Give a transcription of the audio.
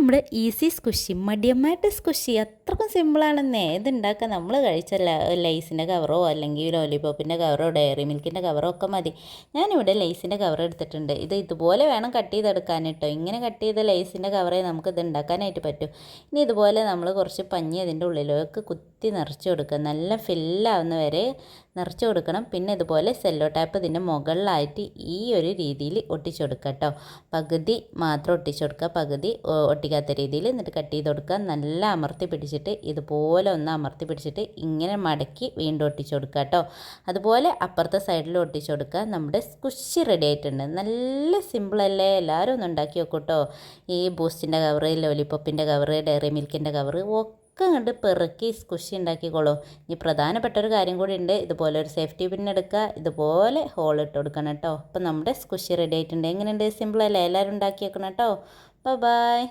നമ്മുടെ easy squishy മടിയന്മാരുടെ squishy അത്രക്കും സിമ്പിളാണെന്നേ. ഇതുണ്ടാക്കാൻ നമ്മൾ കഴിച്ച ലേസിൻ്റെ കവറോ അല്ലെങ്കിൽ ലോലിപോപ്പിൻ്റെ കവറോ ഡയറി മിൽക്കിൻ്റെ കവറോ ഒക്കെ മതി. ഞാനിവിടെ ലേസിൻ്റെ കവർ എടുത്തിട്ടുണ്ട്. ഇതുപോലെ വേണം കട്ട് ചെയ്തെടുക്കാൻ കേട്ടോ. ഇങ്ങനെ കട്ട് ചെയ്ത ലേസിൻ്റെ കവറേ നമുക്ക് ഇത് ഉണ്ടാക്കാനായിട്ട് പറ്റും. ഇനി ഇതുപോലെ നമ്മൾ കുറച്ച് പഞ്ഞി അതിൻ്റെ ഉള്ളിലേക്ക് കുത്തി നിറച്ച് കൊടുക്കുക. നല്ല ഫില്ലാവുന്ന വരെ നിറച്ച് കൊടുക്കണം. പിന്നെ ഇതുപോലെ സെല്ലോ ടാപ്പ് ഇതിൻ്റെ മുകളിലായിട്ട് ഈ ഒരു രീതിയിൽ ഒട്ടിച്ചു കൊടുക്കുക കേട്ടോ. പകുതി മാത്രം ഒട്ടിച്ചു കൊടുക്കുക, പകുതി ഒട്ടിക്കാത്ത രീതിയിൽ. എന്നിട്ട് കട്ട് ചെയ്ത് കൊടുക്കുക. നല്ല അമർത്തി പിടിച്ചിട്ട് ഇതുപോലെ ഒന്ന് അമർത്തി പിടിച്ചിട്ട് ഇങ്ങനെ മടക്കി വീണ്ടും ഒട്ടിച്ചു കൊടുക്കുക കേട്ടോ. അതുപോലെ അപ്പുറത്തെ സൈഡിൽ ഒട്ടിച്ചു കൊടുക്കുക. നമ്മുടെ സ്ക്വിഷി റെഡി ആയിട്ടുണ്ട്. നല്ല സിമ്പിളല്ലേ? എല്ലാവരും ഒന്ന് ഉണ്ടാക്കി വെക്കും കേട്ടോ. ഈ ബൂസ്റ്റിൻ്റെ കവറ്, ലോലിപോപ്പിൻ്റെ കവറ്, ഡയറി മിൽക്കിൻ്റെ കവറ് ഒക്കെ കണ്ട് പെറുക്കി സ്ക്വിഷി ഉണ്ടാക്കിക്കോളൂ. ഇനി പ്രധാനപ്പെട്ട ഒരു കാര്യം കൂടി ഉണ്ട്. ഇതുപോലെ ഒരു സേഫ്റ്റി പിൻ എടുക്കുക, ഇതുപോലെ ഹോൾ ഇട്ട് കൊടുക്കണം കേട്ടോ. അപ്പം നമ്മുടെ സ്ക്വിഷി റെഡി ആയിട്ടുണ്ട്. എങ്ങനെയുണ്ട്? സിമ്പിളല്ലേ? എല്ലാവരും ഉണ്ടാക്കി വെക്കണം കേട്ടോ. ബൈ.